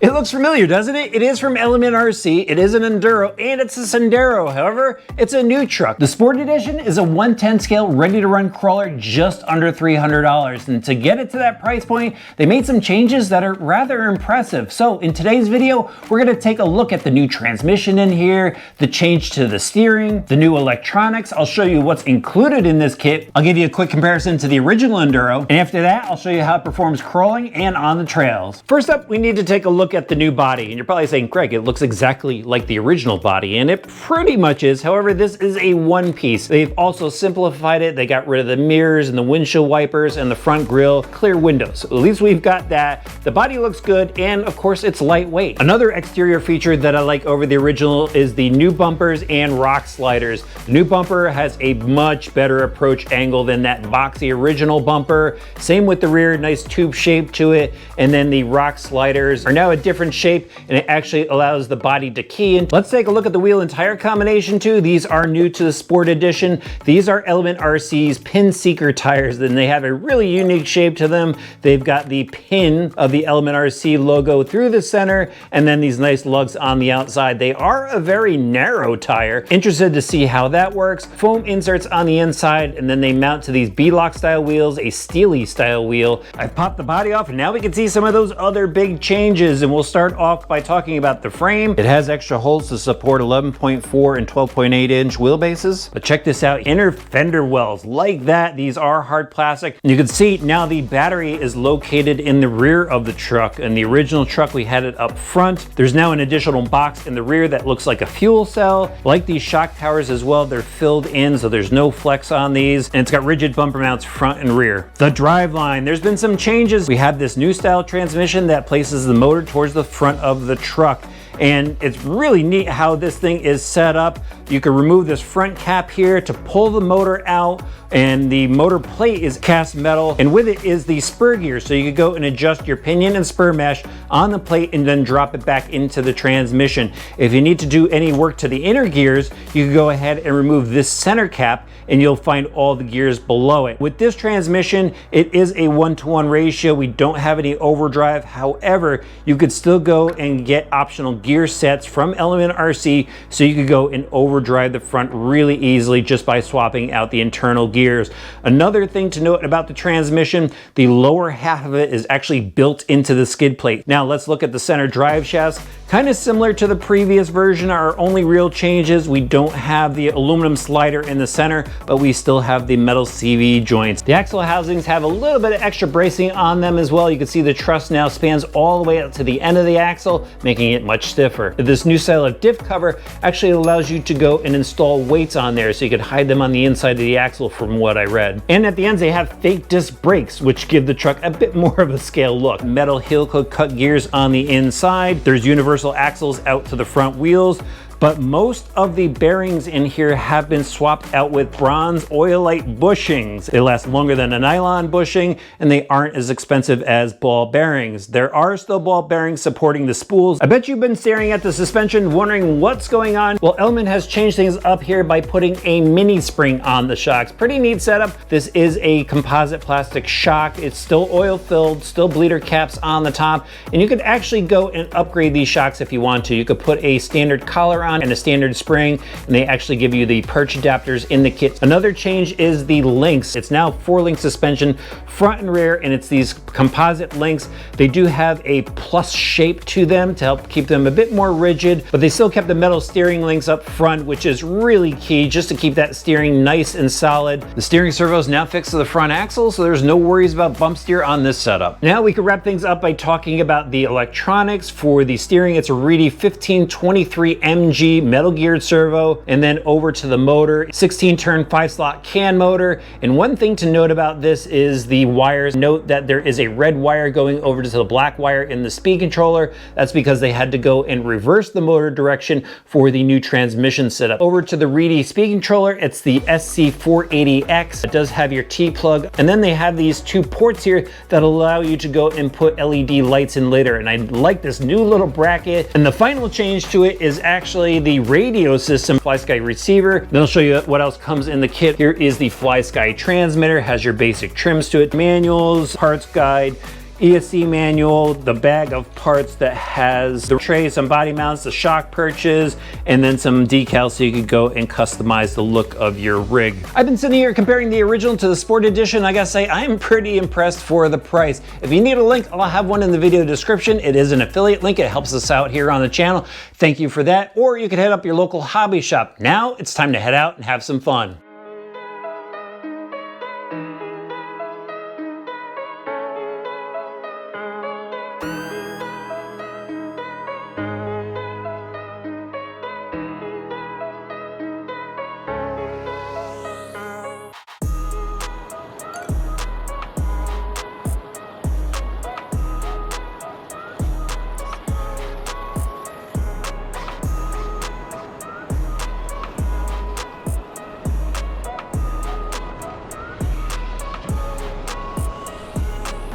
It looks familiar, doesn't it? It is from Element RC, it is an Enduro, and it's a Sendero. However, it's a new truck. The Sport Edition is a 110 scale, ready-to-run crawler just under $300. And to get it to that price point, they made some changes that are rather impressive. So in today's video, we're gonna take a look at the new transmission in here, the change to the steering, the new electronics. I'll show you what's included in this kit. I'll give you a quick comparison to the original Enduro. And after that, I'll show you how it performs crawling and on the trails. First up, we need to take a look at the new body. And you're probably saying, Greg, it looks exactly like the original body. And it pretty much is. However, this is a one piece. They've also simplified it. They got rid of the mirrors and the windshield wipers and the front grille, clear windows. So at least we've got that. The body looks good. And of course, it's lightweight. Another exterior feature that I like over the original is the new bumpers and rock sliders. The new bumper has a much better approach angle than that boxy original bumper. Same with the rear, nice tube shape to it. And then the rock sliders are now a different shape, and it actually allows the body to key in. Let's take a look at the wheel and tire combination too. These are new to the Sport Edition. These are Element RC's pin seeker tires, and they have a really unique shape to them. They've got the pin of the Element RC logo through the center, and then these nice lugs on the outside. They are a very narrow tire. Interested to see how that works. Foam inserts on the inside, and then they mount to these B-lock style wheels, a Steely style wheel. I've popped the body off, and now we can see some of those other big changes, and we'll start off by talking about the frame. It has extra holes to support 11.4 and 12.8 inch wheelbases. But check this out, inner fender wells like that. These are hard plastic. And you can see now the battery is located in the rear of the truck. In the original truck, we had it up front. There's now an additional box in the rear that looks like a fuel cell. Like these shock towers as well, they're filled in, so there's no flex on these. And it's got rigid bumper mounts front and rear. The driveline, there's been some changes. We have this new style transmission that places the motor towards the front of the truck. And it's really neat how this thing is set up. You can remove this front cap here to pull the motor out, and the motor plate is cast metal, and with it is the spur gear, so you could go and adjust your pinion and spur mesh on the plate and then drop it back into the transmission. If you need to do any work to the inner gears, you can go ahead and remove this center cap and you'll find all the gears below it. With this transmission, it is a 1-to-1 ratio. We don't have any overdrive. However, you could still go and get optional gear sets from Element RC, so you could go and overdrive the front really easily just by swapping out the internal gears. Another thing to note about the transmission, the lower half of it is actually built into the skid plate. Now let's look at the center drive shaft. Kind of similar to the previous version. Our only real changes, we don't have the aluminum slider in the center, but we still have the metal CV joints. The axle housings have a little bit of extra bracing on them as well. You can see the truss now spans all the way out to the end of the axle, making it much stiffer. This new style of diff cover actually allows you to go and install weights on there, so you could hide them on the inside of the axle from what I read. And at the ends, they have fake disc brakes, which give the truck a bit more of a scale look. Metal heel cut gears on the inside. There's universal axles out to the front wheels. But most of the bearings in here have been swapped out with bronze oilite bushings. They last longer than a nylon bushing, and they aren't as expensive as ball bearings. There are still ball bearings supporting the spools. I bet you've been staring at the suspension wondering what's going on. Well, Element has changed things up here by putting a mini spring on the shocks. Pretty neat setup. This is a composite plastic shock. It's still oil filled, still bleeder caps on the top, and you could actually go and upgrade these shocks if you want to. You could put a standard collar on and a standard spring, and they actually give you the perch adapters in the kit. Another change is the links. It's now 4-link suspension front and rear, and it's these composite links. They do have a plus shape to them to help keep them a bit more rigid, but they still kept the metal steering links up front, which is really key just to keep that steering nice and solid. The steering servo is now fixed to the front axle, so there's no worries about bump steer on this setup. Now we can wrap things up by talking about the electronics. For the steering, it's a Reedy 1523 MG metal geared servo, and then over to the motor, 16 turn 5-slot CAN motor. And one thing to note about this is the wires. Note that there is a red wire going over to the black wire in the speed controller. That's because they had to go and reverse the motor direction for the new transmission setup. Over to the Reedy speed controller, it's the SC480X. It does have your T-plug, and then they have these two ports here that allow you to go and put LED lights in later. And I like this new little bracket. And the final change to it is actually the radio system, FlySky receiver. Then I'll show you what else comes in the kit. Here is the FlySky transmitter, has your basic trims to it, manuals, parts guide. ESC manual, the bag of parts that has the tray, some body mounts, the shock perches, and then some decals so you could go and customize the look of your rig. I've been sitting here comparing the original to the Sport Edition. I gotta say, I'm pretty impressed for the price. If you need a link, I'll have one in the video description. It is an affiliate link. It helps us out here on the channel. Thank you for that. Or you could head up your local hobby shop. Now it's time to head out and have some fun.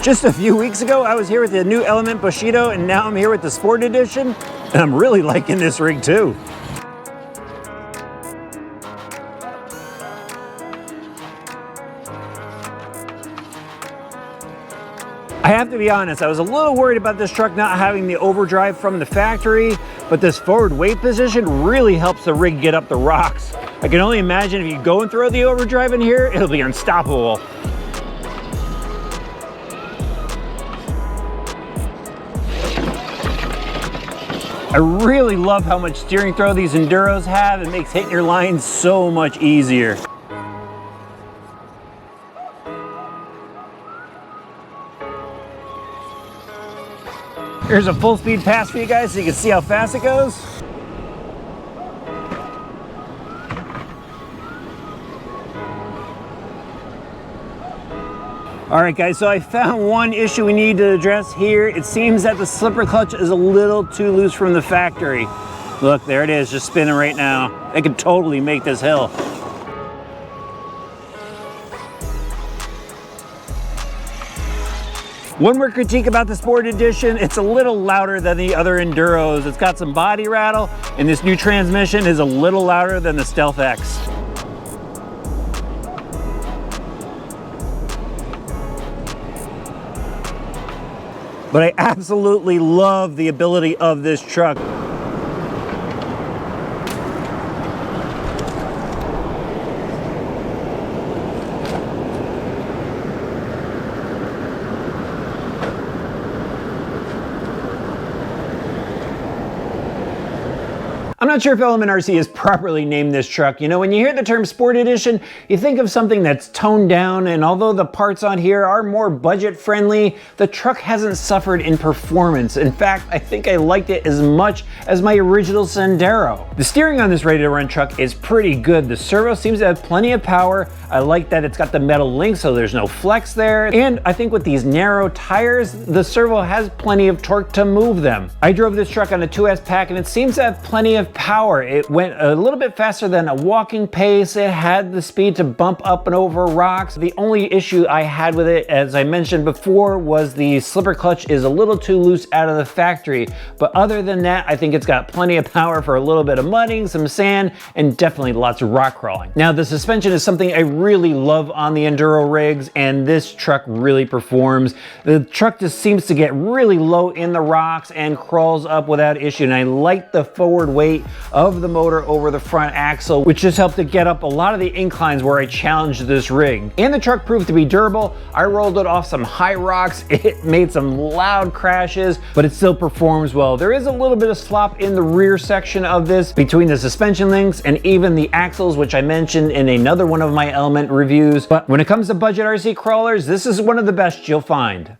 Just a few weeks ago, I was here with the new Element Bushido, and now I'm here with the Sport Edition, and I'm really liking this rig too. I have to be honest, I was a little worried about this truck not having the overdrive from the factory, but this forward weight position really helps the rig get up the rocks. I can only imagine if you go and throw the overdrive in here, it'll be unstoppable. I really love how much steering throw these Enduros have. It makes hitting your lines so much easier. Here's a full speed pass for you guys so you can see how fast it goes. All right guys, so I found one issue we need to address here. It seems that the slipper clutch is a little too loose from the factory. Look, there it is, just spinning right now. It could totally make this hill. One more critique about the Sport Edition, it's a little louder than the other Enduros. It's got some body rattle, and this new transmission is a little louder than the Stealth X. But I absolutely love the ability of this truck. I'm not sure if Element RC has properly named this truck. You know, when you hear the term Sport Edition, you think of something that's toned down, and although the parts on here are more budget friendly, the truck hasn't suffered in performance. In fact, I think I liked it as much as my original Sendero. The steering on this ready-to-run truck is pretty good. The servo seems to have plenty of power. I like that it's got the metal link so there's no flex there. And I think with these narrow tires, the servo has plenty of torque to move them. I drove this truck on a 2S pack and it seems to have plenty of power. It went a little bit faster than a walking pace. It had the speed to bump up and over rocks. The only issue I had with it, as I mentioned before, was the slipper clutch is a little too loose out of the factory. But other than that, I think it's got plenty of power for a little bit of mudding, some sand, and definitely lots of rock crawling. Now, the suspension is something I really love on the Enduro rigs, and this truck really performs. The truck just seems to get really low in the rocks and crawls up without issue, and I like the forward weight of the motor over the front axle, which just helped to get up a lot of the inclines where I challenged this rig. And the truck proved to be durable. I rolled it off some high rocks. It made some loud crashes, but it still performs well. There is a little bit of slop in the rear section of this between the suspension links and even the axles, which I mentioned in another one of my Element reviews. But when it comes to budget RC crawlers, this is one of the best you'll find.